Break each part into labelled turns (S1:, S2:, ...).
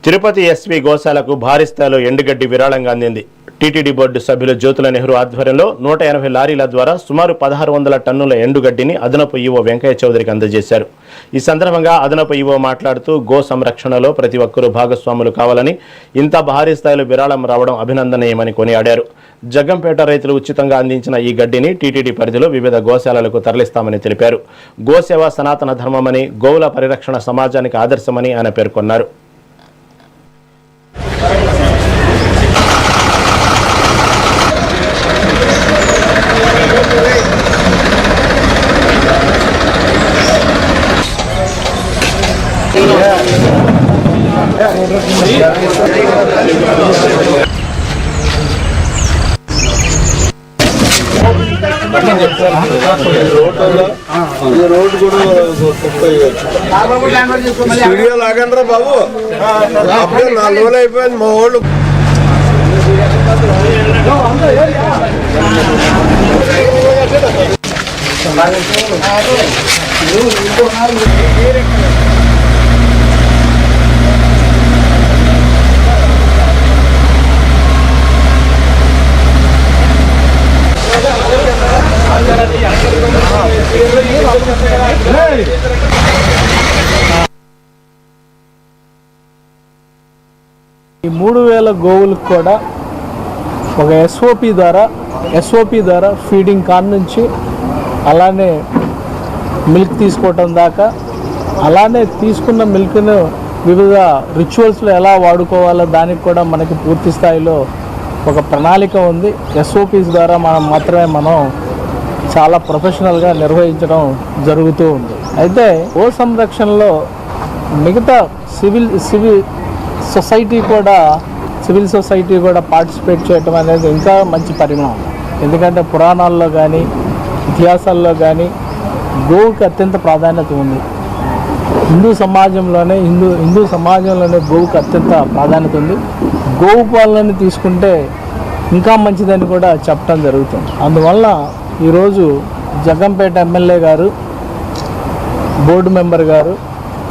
S1: Tirupati SV గోశాలకు భారీ స్థాయిలో ఎండుగడ్డి విరాళంగా అందింది. టీటీడీ బోర్డు సభ్యులు జ్యోతుల నెహ్రూ ఆధ్వర్యంలో 180 లారీల ద్వారా సుమారు 1600 టన్నుల ఎండుగడ్డిని అదనపు ఈవో వెంకయ్య చౌదరికి అందజేశారు. ఈ సందర్భంగా అదనపు ఈవో మాట్లాడుతూ గో సంరక్షణలో ప్రతి ఒక్కరూ భాగస్వాములు కావాలని, ఇంత భారీ స్థాయిలో విరాళం రావడం అభినందనీయమని కొనియాడారు. జగ్గంపేట రైతులు ఉచితంగా అందించిన ఈ గడ్డిని టీటీడీ పరిధిలో వివిధ గోశాలలకు తరలిస్తామని తెలిపారు. గోసేవ సనాతన ధర్మమని, గోవుల పరిరక్షణ సమాజానికి ఆదర్శమని ఆయన పేర్కొన్నారు.
S2: రోడ్డు కూడా స్టూడియో లాగండ్రా బాబు, అప్పుడే 4 రోజులు అయిపోయింది. మా వాళ్ళు
S3: ఈ 3000 గోవులకు కూడా ఒక ఎస్ఓపి ద్వారా ఫీడింగ్ కాన్ నుంచి అలానే మిల్క్ తీసుకోవటం దాకా, అలానే తీసుకున్న మిల్క్ను వివిధ రిచువల్స్లో ఎలా వాడుకోవాలో దానికి కూడా మనకి పూర్తి స్థాయిలో ఒక ప్రణాళిక ఉంది. ఎస్ఓపిస్ ద్వారా మనం చాలా ప్రొఫెషనల్గా నిర్వహించడం జరుగుతూ ఉంది. అయితే గో సంరక్షణలో మిగతా సివిల్ సొసైటీ కూడా పార్టిసిపేట్ చేయటం అనేది ఇంకా మంచి పరిణామం. ఎందుకంటే పురాణాల్లో కానీ ఇతిహాసాల్లో కానీ గోవుకి అత్యంత ప్రాధాన్యత ఉంది. హిందూ సమాజంలోనే గోవుకి అత్యంత ప్రాధాన్యత ఉంది. గోవు పాలనని తీసుకుంటే ఇంకా మంచిదని కూడా చెప్పడం జరుగుతుంది. అందువల్ల ఈరోజు జగ్గంపేట ఎమ్మెల్యే గారు, బోర్డు మెంబర్ గారు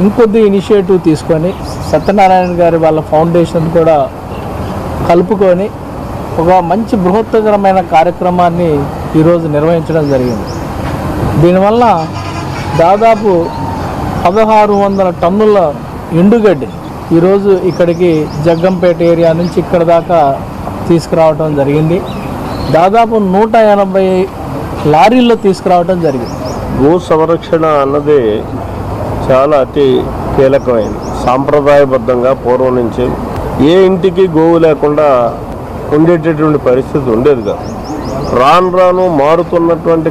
S3: ఇంకొద్ది ఇనిషియేటివ్ తీసుకొని సత్యనారాయణ గారి వాళ్ళ ఫౌండేషన్ కూడా కలుపుకొని ఒక మంచి బృహత్తరమైన కార్యక్రమాన్ని ఈరోజు నిర్వహించడం జరిగింది. దీనివల్ల దాదాపు 1600 టన్నుల ఎండుగడ్డి ఈరోజు ఇక్కడికి జగ్గంపేట ఏరియా నుంచి ఇక్కడ దాకా తీసుకురావడం జరిగింది. దాదాపు 180 లారీల్లో తీసుకురావడం జరిగింది.
S2: గో సంరక్షణ అన్నది చాలా అతి కీలకమైంది. సాంప్రదాయబద్ధంగా పూర్వం నుంచి ఏ ఇంటికి గోవు లేకుండా ఉండేటటువంటి పరిస్థితి ఉండేది కాదు. రాను మారుతున్నటువంటి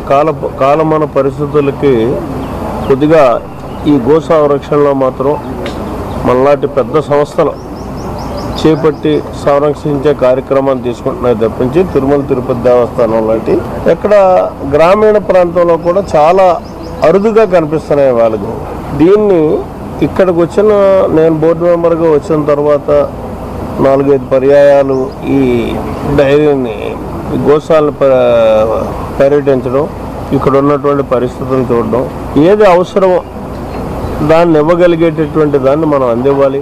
S2: కాలమాన పరిస్థితులకి కొద్దిగా ఈ గో సంరక్షణలో మాత్రం మనలాంటి పెద్ద సంస్థలు చేపట్టి సంరక్షించే కార్యక్రమాన్ని తీసుకుంటున్నాయి తప్పించి తిరుమల తిరుపతి దేవస్థానం లాంటి ఎక్కడ గ్రామీణ ప్రాంతంలో కూడా చాలా అరుదుగా కనిపిస్తున్నాయి వాళ్ళకు. దీన్ని ఇక్కడికి నేను బోర్డు మెంబర్గా వచ్చిన తర్వాత 4-5 పర్యాయాలు ఈ డైరీని గోశాలను పర్యటించడం, ఇక్కడ ఉన్నటువంటి పరిస్థితులను చూడడం, ఏది అవసరమో దాన్ని ఇవ్వగలిగేటటువంటి దాన్ని మనం అందివ్వాలి.